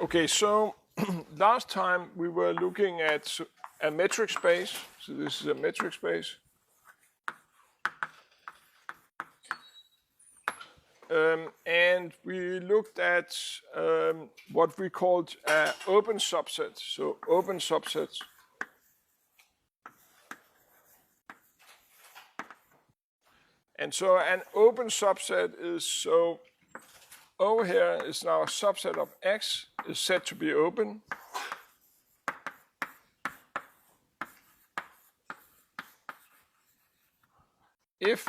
Okay, so last time we were looking at a metric space. So this is a metric space. And we looked at what we called open subsets. So open subsets. And so an open subset is, so O here is now a subset of X, is said to be open. If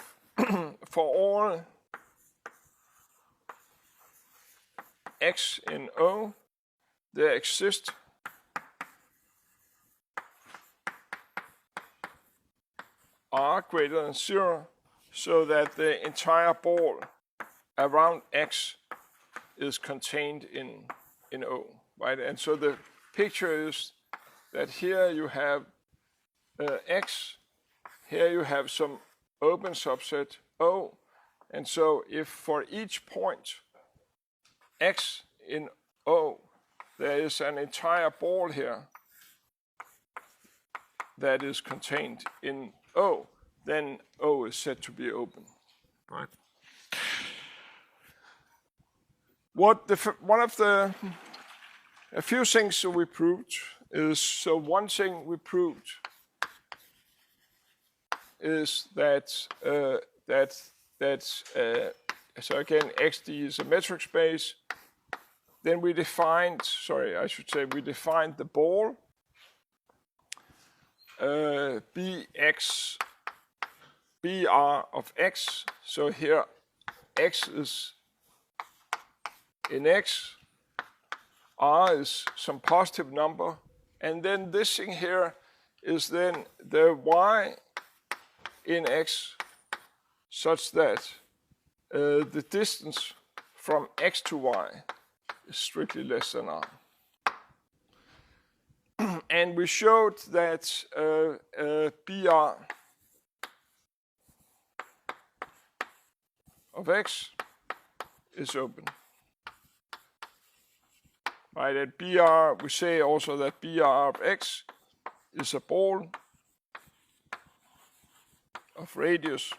for all X in O, there exist R greater than 0, so that the entire ball around X is contained in O, right? And so the picture is that here you have X, here you have some open subset O, and so if for each point X in O, there is an entire ball here that is contained in O, then O is said to be open, right? A few things that we proved is, so one thing we proved is that, so again, XD is a metric space. Then we defined, we defined the ball, Bx, Br of X. So here X is in X, R is some positive number, and then this thing here is then the Y in X such that the distance from X to Y is strictly less than R. And we showed that Br of X is open. Right, at BR, we say also that BR of X is a ball of radius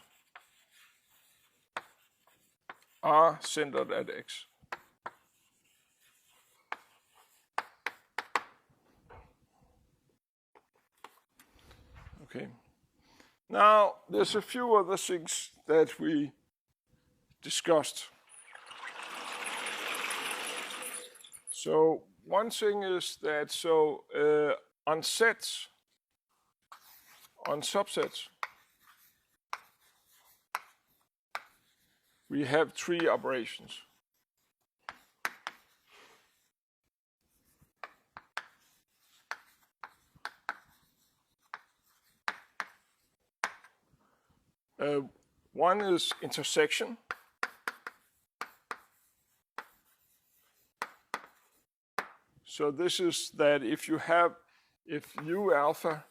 R centered at X. Okay. Now, there's a few other things that we discussed. So one thing is that, so on sets, on subsets, we have three operations. One is intersection. So this is that if U alpha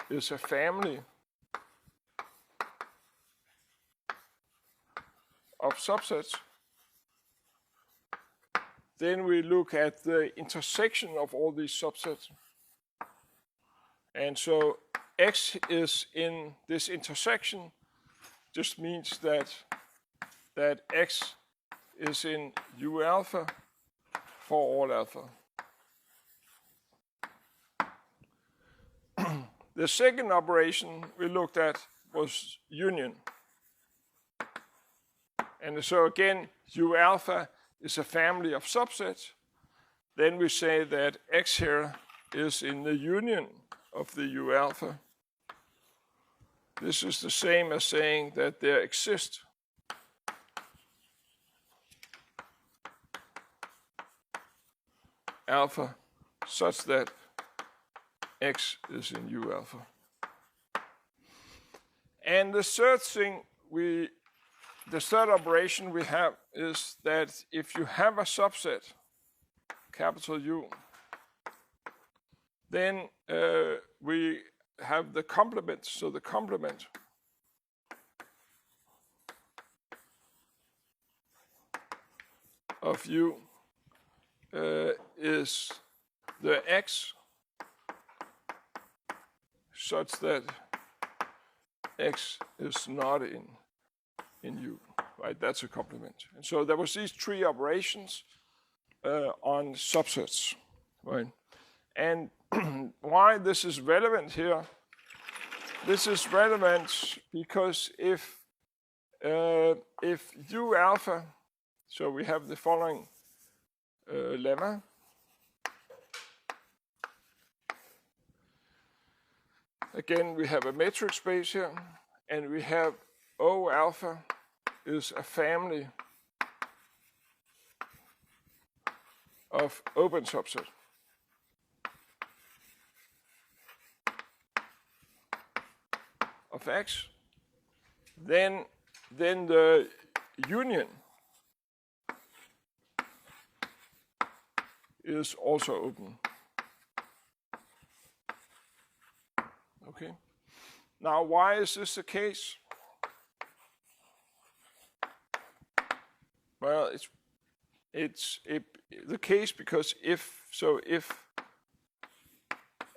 is a family of subsets, then we look at the intersection of all these subsets. And so X is in this intersection just means that X is in U alpha for all alpha. The second operation we looked at was union. And so again, U alpha is a family of subsets. Then we say that X here is in the union of the U alpha. This is the same as saying that there exist alpha such that X is in U alpha. And the third thing the third operation we have is that if you have a subset, capital U, then we have the complement. So the complement of U is the X such that X is not in U, right? That's a complement. And so there was these three operations on subsets, right? And why this is relevant here? This is relevant because if U alpha, so we have the following lemma. Again, we have a metric space here, and we have O alpha is a family of open subset. Of X, then the union is also open. Okay. Now, why is this the case? Well, it's the case because if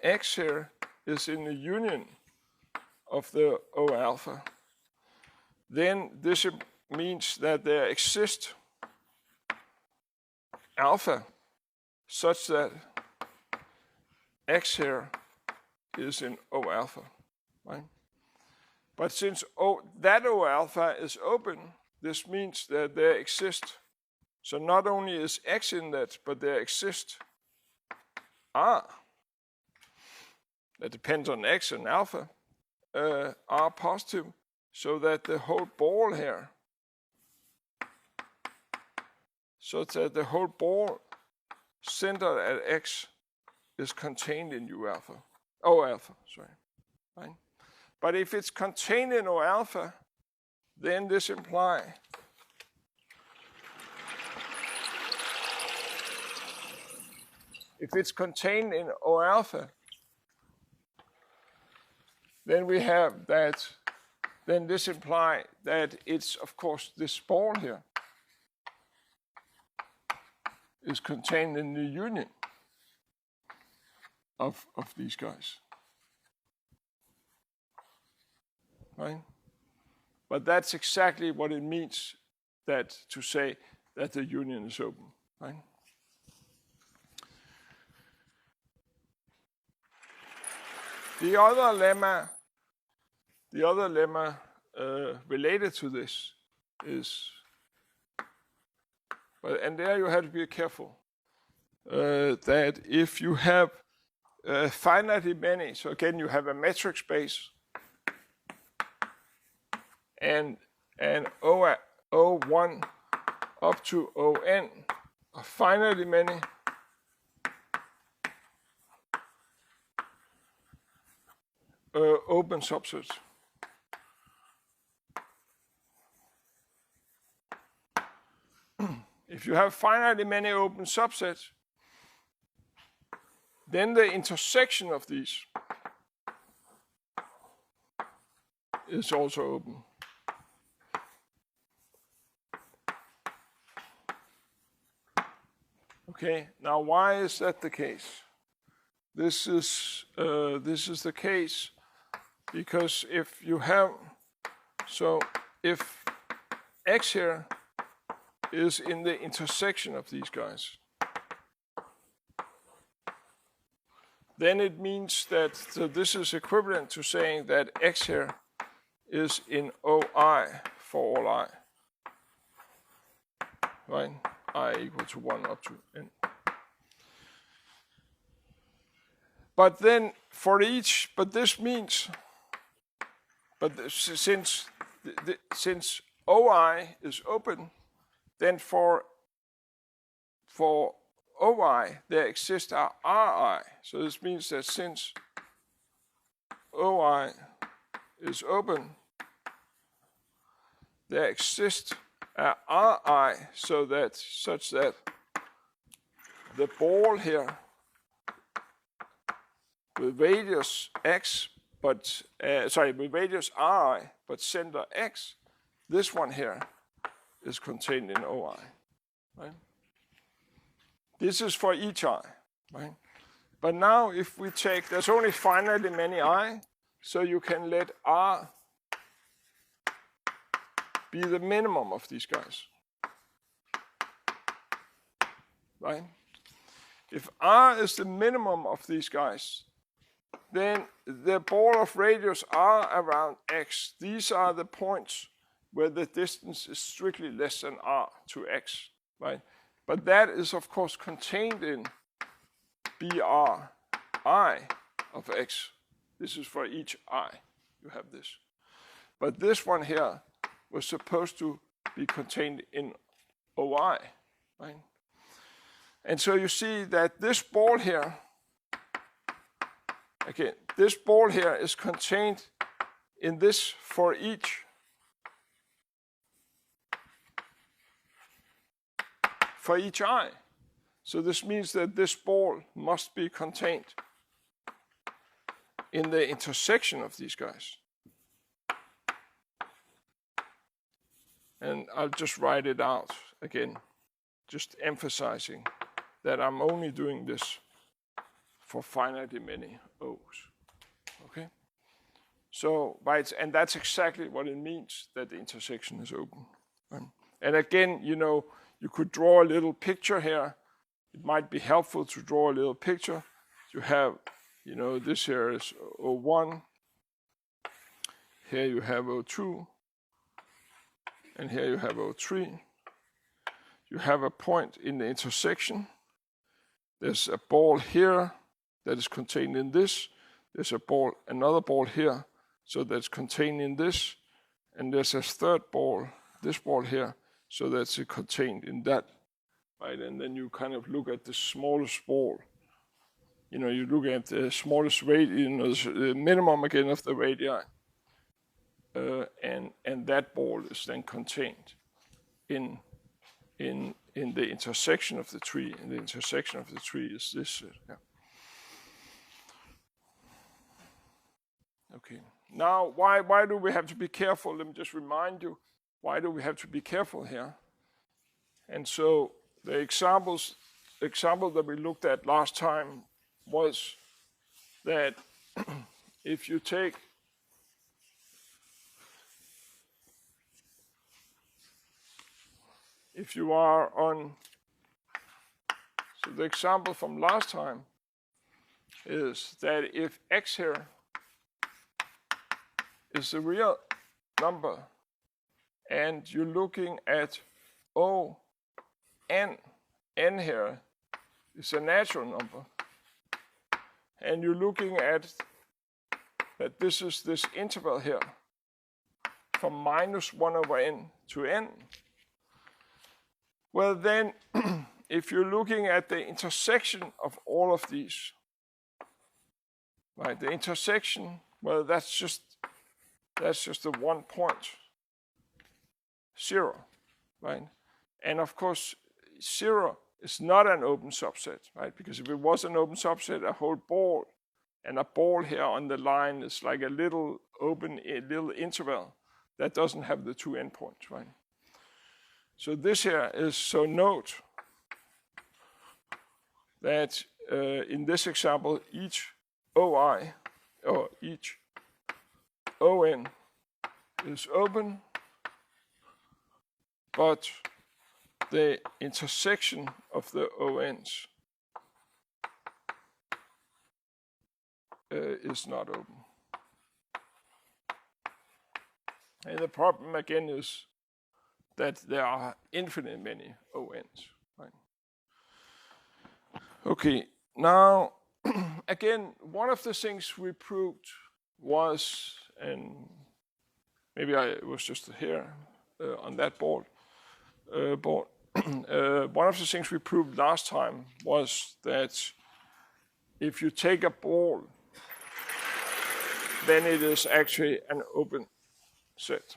X here is in the union of the O alpha, then this means that there exists alpha such that X here is in O alpha, right? But since that O alpha is open, this means that there exists, so not only is X in that, but there exists R. That depends on X and alpha. Are positive, so that the whole ball here, so that the whole ball centered at X is contained in U alpha, O alpha, sorry, right? But if it's contained in O alpha, then this implies if it's contained in O alpha, then we have that, then this implies that it's, of course, this ball here is contained in the union of these guys, right? But that's exactly what it means that to say that the union is open, right? The other lemma related to this is, and there you have to be careful, that if you have finitely many, so again you have a metric space, and O1 up to On are finitely many, open subsets. If you have finitely many open subsets, then the intersection of these is also open. Okay, now why is that the case? This is the case because if you have, so if X here is in the intersection of these guys, then it means that, so this is equivalent to saying that X here is in OI for all I, right? I equal to 1 up to n. But then for each, but this means, but since OI is open, then for OI there exists a RI. So this means that since OI is open, there exists a RI such that the ball here with radius x, but with radius RI, but center x, this one here is contained in OI, right? This is for each eye, right? But now if we take, there's only finitely many eye, so you can let R be the minimum of these guys, right? If R is the minimum of these guys, then the ball of radius R around X, these are the points where the distance is strictly less than R to X, right? But that is, of course, contained in BRI of X. This is for each I, you have this. But this one here was supposed to be contained in OI, right? And so you see that this ball here, okay, this ball here is contained in this for each eye. So this means that this ball must be contained in the intersection of these guys. And I'll just write it out again, just emphasizing that I'm only doing this for finitely many O's, okay? So, and that's exactly what it means that the intersection is open. Right? And again, you know, you could draw a little picture here. It might be helpful to draw a little picture. You have, you know, this here is O1. Here you have O2. And here you have O3. You have a point in the intersection. There's a ball here that is contained in this. There's a ball, another ball here, so that's contained in this. And there's a third ball, this ball here, so that's contained in that, right? And then you kind of look at the smallest ball. You know, you look at the smallest radii, you know, the minimum again of the radii. And that ball is then contained in the intersection of the tree. And the intersection of the tree is this. Yeah. Okay. Now, why do we have to be careful? Let me just remind you, why do we have to be careful here? And so the example that we looked at last time was that if you take if you are on, so the example from last time is that if X here is a real number and you're looking at O, N here is a natural number, and you're looking at that this is this interval here from -1/n to n, well then, if you're looking at the intersection of all of these, right, the intersection, well, that's just the 1 point, 0, right? And of course, 0 is not an open subset, right? Because if it was an open subset, a whole ball, and a ball here on the line is like a little open, a little interval that doesn't have the 2 endpoints, right? So this here is, so note that in this example, each OI, or each ON is open, but the intersection of the ONs is not open. And the problem again is that there are infinite many ONs, right? Okay, now again, one of the things we proved was, and maybe it was just here on that board, one of the things we proved last time was that if you take a ball, then it is actually an open set.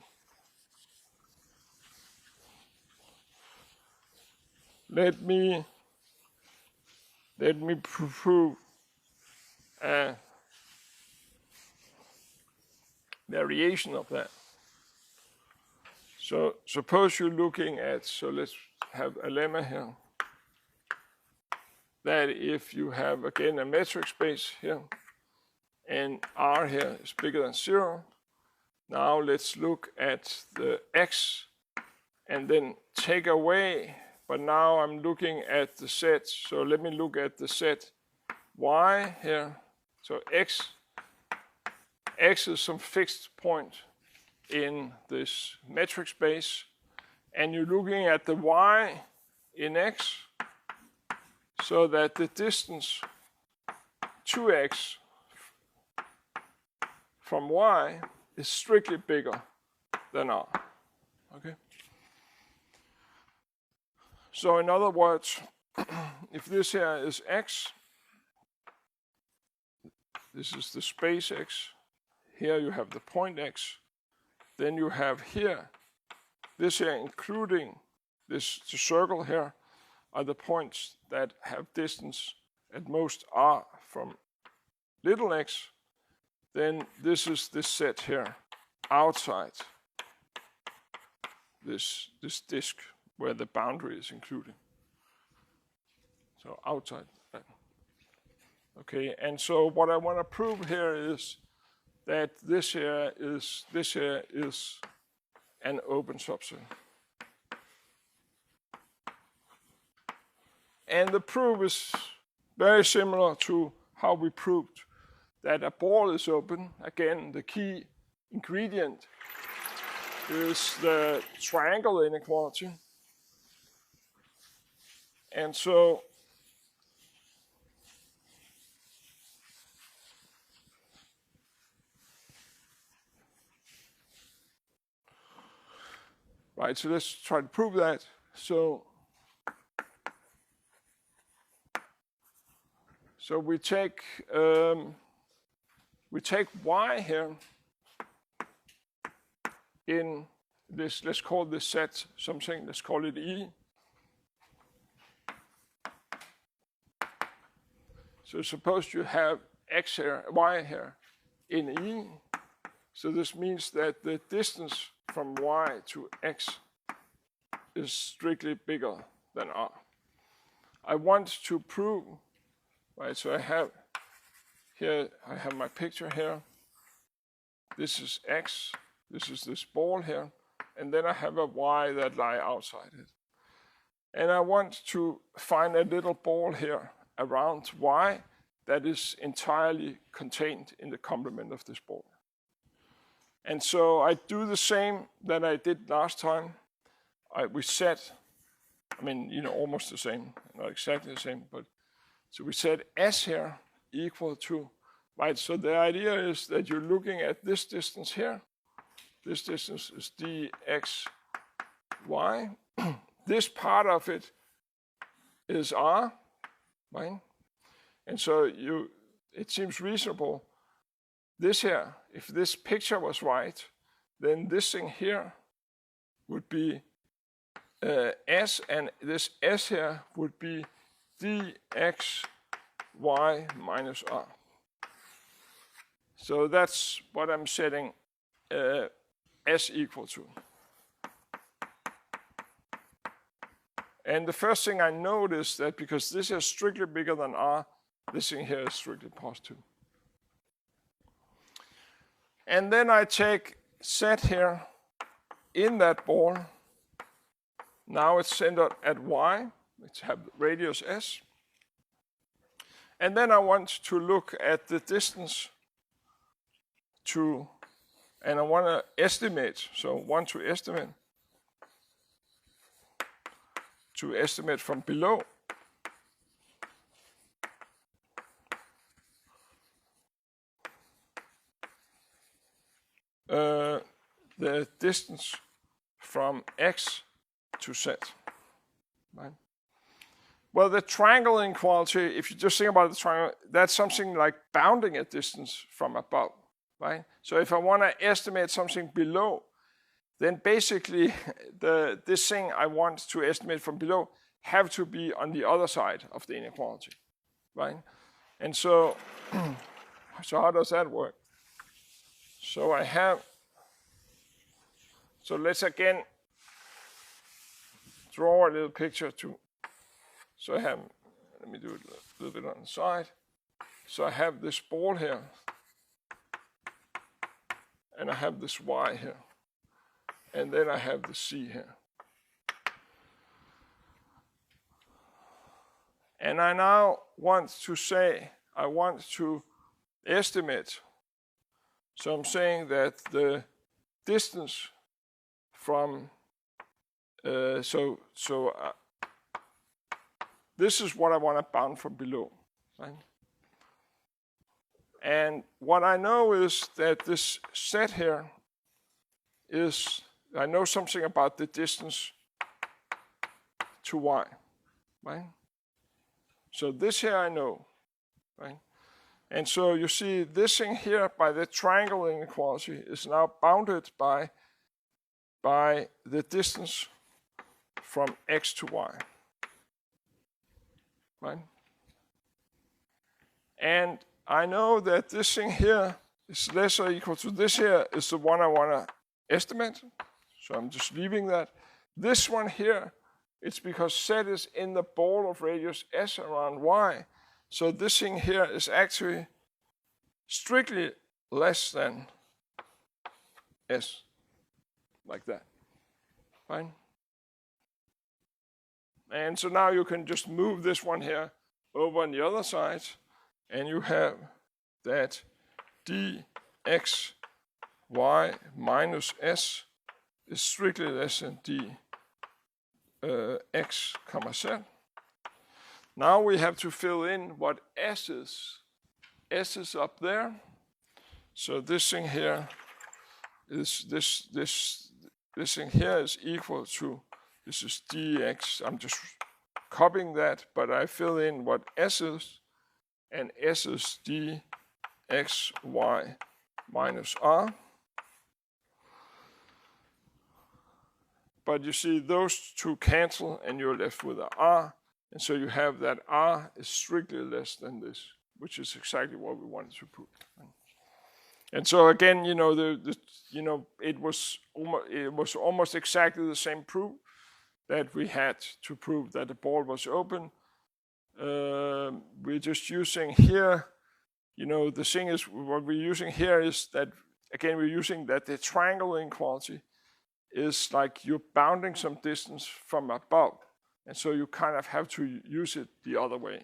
Let me prove a variation of that. So suppose you're looking at, so let's have a lemma here. that if you have, again, a metric space here, and R here is bigger than 0, now let's look at the X and then take away, but now I'm looking at the set, so let me look at the set Y here. So X is some fixed point in this metric space, and you're looking at the Y in X, so that the distance to X from Y is strictly bigger than R. Okay? So in other words, if this here is X, this is the space X, here you have the point X, then you have here, this here including this the circle here, are the points that have distance at most R from little x, then this is this set here outside this disk where the boundary is included. So outside that. Okay, and so what I want to prove here is that this here is an open subset. And the proof is very similar to how we proved that a ball is open. Again, the key ingredient is the triangle inequality. And so right, so let's try to prove that. So we take y here in this, let's call this set something, let's call it E. So suppose you have x here, y here in E. So this means that the distance from y to x is strictly bigger than r. I want to prove, right, so I have my picture here. This is x, this is this ball here, and then I have a y that lie outside it. And I want to find a little ball here around y that is entirely contained in the complement of this ball. And so I do the same that I did last time. We set, almost the same, not exactly the same, but so we set S here equal to, right, so the idea is that you're looking at this distance here. This distance is dxy. This part of it is r, right? And so it seems reasonable. This here, if this picture was right, then this thing here would be S, and this S here would be dxy minus r. So that's what I'm setting S equal to. And the first thing I notice that because this is strictly bigger than r, this thing here is strictly positive. And then I take set here in that ball. Now it's centered at y, which have radius s. And then I want to look at the distance to, and I want to estimate, so want to estimate from below. The distance from x to z, right? Well, the triangle inequality, if you just think about the triangle, that's something like bounding a distance from above, right? So if I want to estimate something below, then basically this thing I want to estimate from below have to be on the other side of the inequality, right? And so how does that work? So so let's again draw a little picture so I have let me do it a little bit on the side. So I have this ball here, and I have this y here, and then I have the c here. And I now want to say, I want to estimate. So I'm saying that the distance from, this is what I want to bound from below, right? And what I know is that this set here is, I know something about the distance to y, right? So this here I know, right? And so you see this thing here by the triangle inequality is now bounded by the distance from x to y, right? And I know that this thing here is less or equal to this here is the one I want to estimate. So I'm just leaving that. This one here, it's because z is in the ball of radius s around y. So this thing here is actually strictly less than s, like that, fine? And so now you can just move this one here over on the other side, and you have that dx y minus s is strictly less than x comma z. Now we have to fill in what s is. S is up there. So this thing here is this thing here is equal to, this is dx. I'm just copying that, but I fill in what s is, and s is dx y minus r. But you see those two cancel, and you're left with an r. And so you have that r is strictly less than this, which is exactly what we wanted to prove. And so again, you know, it was almost exactly the same proof that we had to prove that the ball was open. We're just using here, you know, the thing is, what we're using here is that, again, we're using that the triangle inequality is like you're bounding some distance from above. And so you kind of have to use it the other way,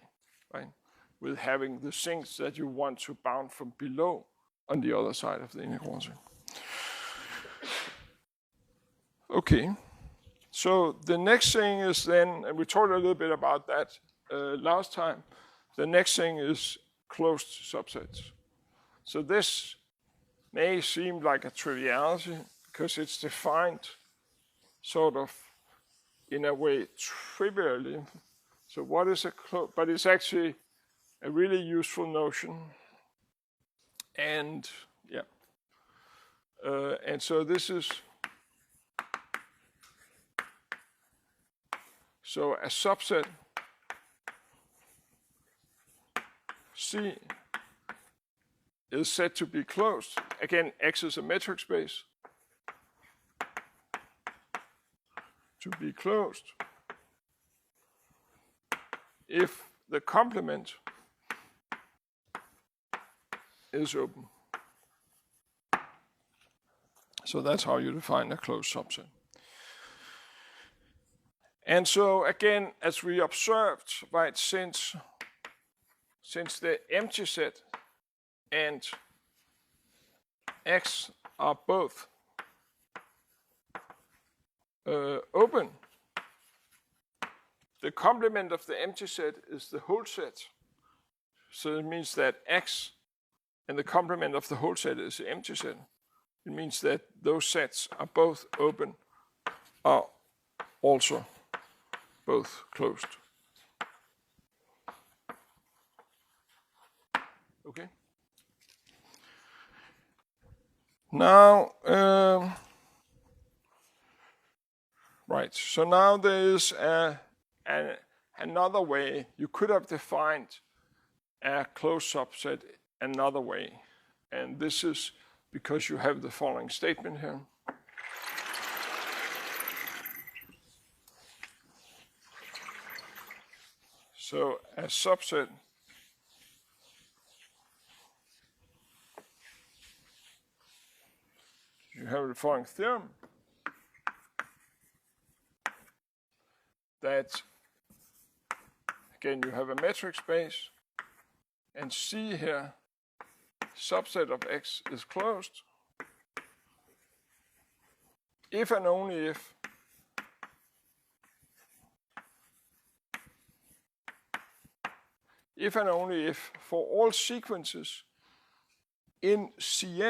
right? With having the things that you want to bound from below on the other side of the inequality. Okay, so the next thing is then, and we talked a little bit about that last time, the next thing is closed subsets. So this may seem like a triviality because it's defined sort of in a way trivially. So what is a closed, but it's actually a really useful notion. And yeah, and so this is, so a subset C is said to be closed. Again, X is a metric space. To be closed if the complement is open. So that's how you define a closed subset. And so again, as we observed, right, since the empty set and X are both open, the complement of the empty set is the whole set. So it means that X and the complement of the whole set is the empty set. It means that those sets are both open, are also both closed. Okay. Now, right, so now there is another way. You could have defined a closed subset another way. And this is because you have the following statement here. So a subset you have the following theorem that again you have a metric space and C here subset of X is closed if and only if for all sequences in C,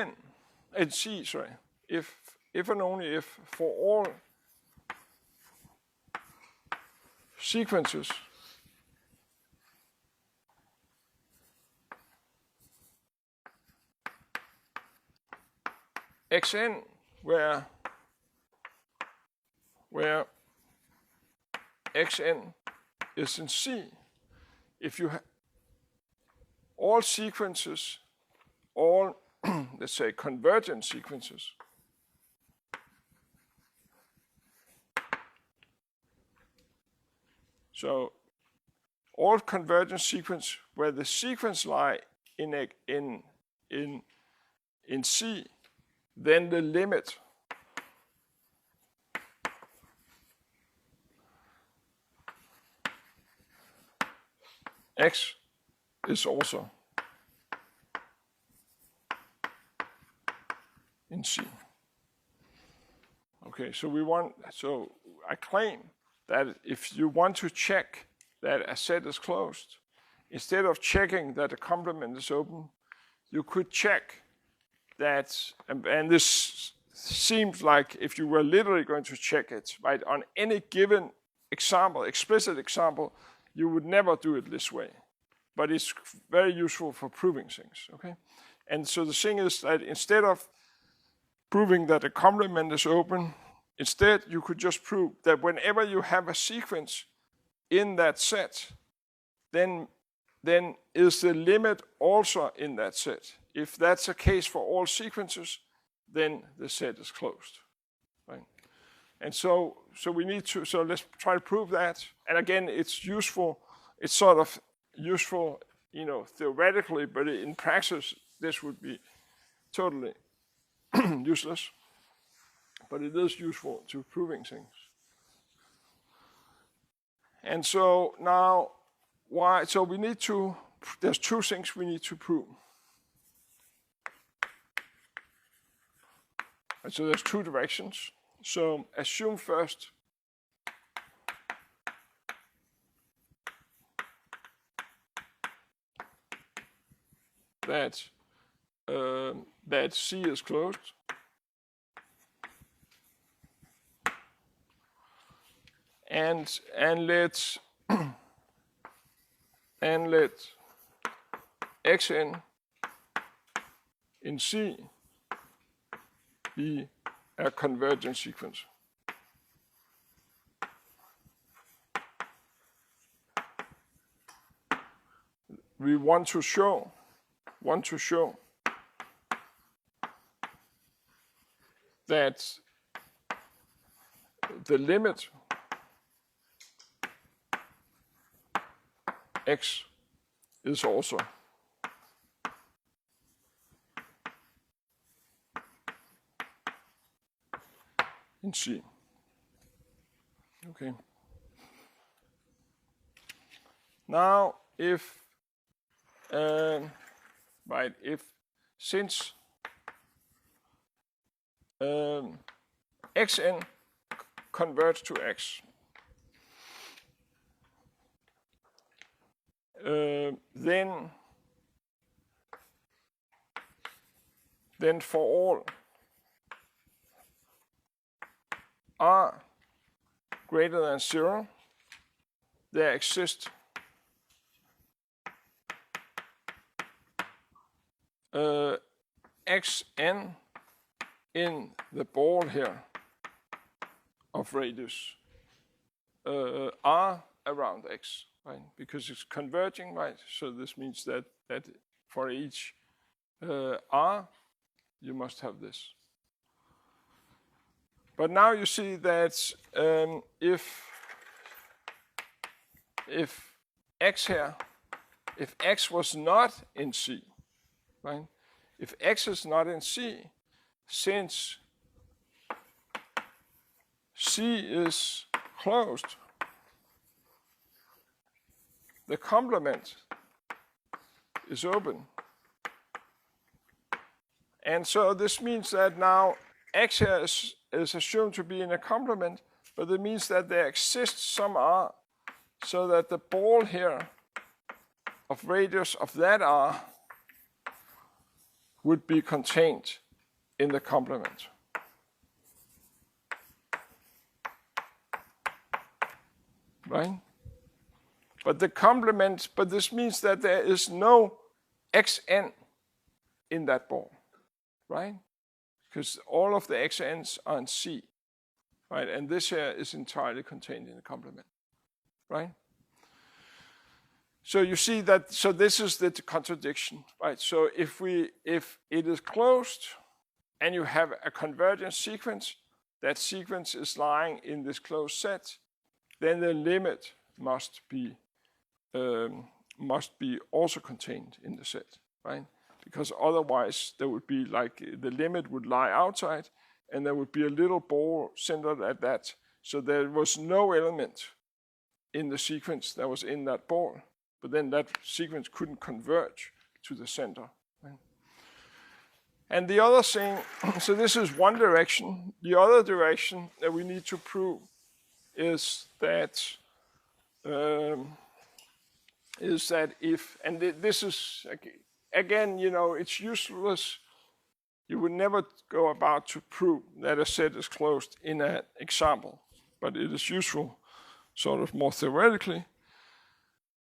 if and only if for all sequences Xn where Xn is in C, if you have all sequences, all let's say convergent sequences, so all convergent sequence where the sequence lie in C, then the limit X is also in C. Okay, so I claim that if you want to check that a set is closed, instead of checking that the complement is open, you could check that, and this seems like if you were literally going to check it, right, on any given example, explicit example, you would never do it this way. But it's very useful for proving things, okay? And so the thing is that instead of proving that the complement is open, instead you could just prove that whenever you have a sequence in that set, then is the limit also in that set. If that's the case for all sequences, then the set is closed, right? And so we need to, so let's try to prove that. And again, it's useful, it's sort of useful, theoretically, but in practice, this would be totally useless. But it is useful to proving things. And so now, so we need to, there's two things we need to prove. And so there's two directions. So assume first that C is closed. And let Xn in C be a convergent sequence. We want to show that the limit X is also in C. Okay. Now, since Xn converts to X, then for all R greater than 0, there exists Xn in the ball here of radius R around X, right? Because it's converging, right? So this means that for each R, you must have this. But now you see that if x here, if x was not in C, right? If x is not in C, since C is closed, the complement is open. And so this means that now x here is assumed to be in a complement, but it means that there exists some r, so that the ball here of radius of that r would be contained in the complement. Right? But the complement, but this means that there is no xn in that ball, right? Because all of the xn's are in C, right? And this here is entirely contained in the complement, right? So you see that, so this is the contradiction, right? So if it is closed and you have a convergence sequence, that sequence is lying in this closed set, then the limit must be also contained in the set, right? Because otherwise there would be like the limit would lie outside and there would be a little ball centered at that. So there was no element in the sequence that was in that ball, but then that sequence couldn't converge to the center. Right? And the other thing, so this is one direction. The other direction that we need to prove is that if, and this is, again, you know, it's useless. You would never go about to prove that a set is closed in an example, but it is useful sort of more theoretically.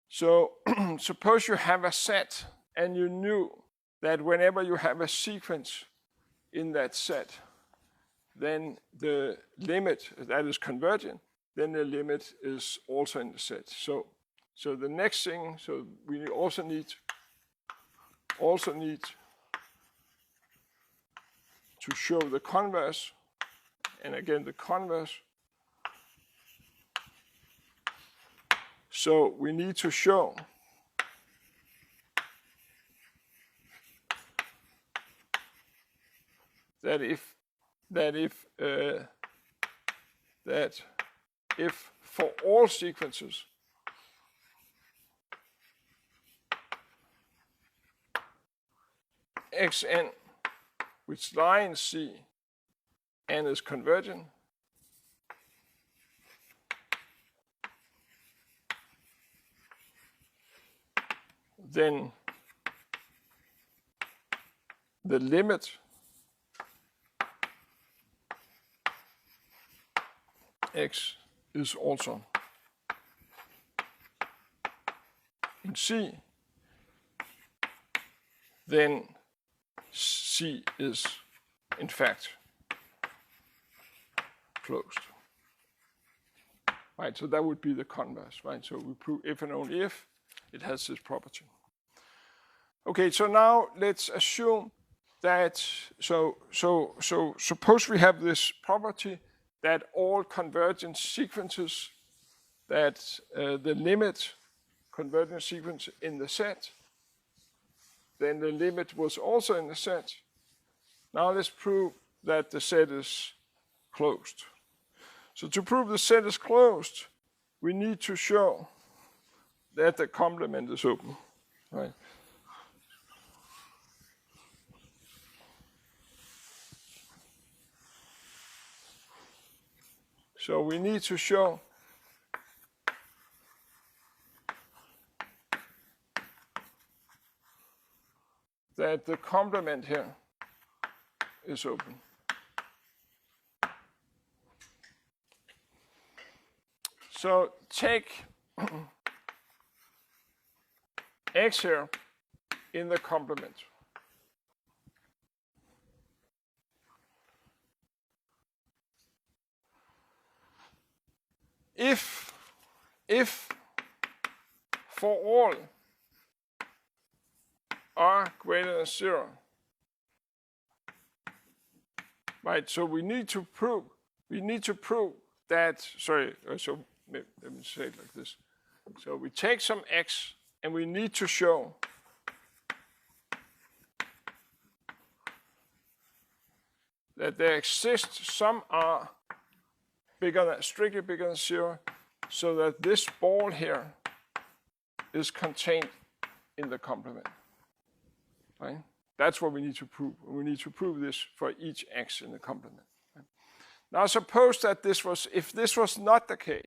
So suppose you have a set and you knew that whenever you have a sequence in that set, then the limit that is convergent, then the limit is also in the set. So the next thing, so we also need to show the converse, and again the converse. So we need to show that if for all sequences xn which lie in C and is convergent, then the limit x is also in C, then C is in fact closed. Right, so that would be the converse, right? So we prove if and only if it has this property. Okay, so now let's assume that, so suppose we have this property that all convergent sequences, that the limit convergent sequence in the set, then the limit was also in the set. Now let's prove that the set is closed. So to prove the set is closed, we need to show that the complement is open, right? So we need to show that the complement here is open. So take x here in the complement. If for all r greater than 0, right? So we need to prove that, sorry, so let me say it like this. So we take some x, and we need to show that there exists some r strictly bigger than 0, so that this ball here is contained in the complement. Right? That's what we need to prove. We need to prove this for each x in the complement. Right? Now suppose that if this was not the case,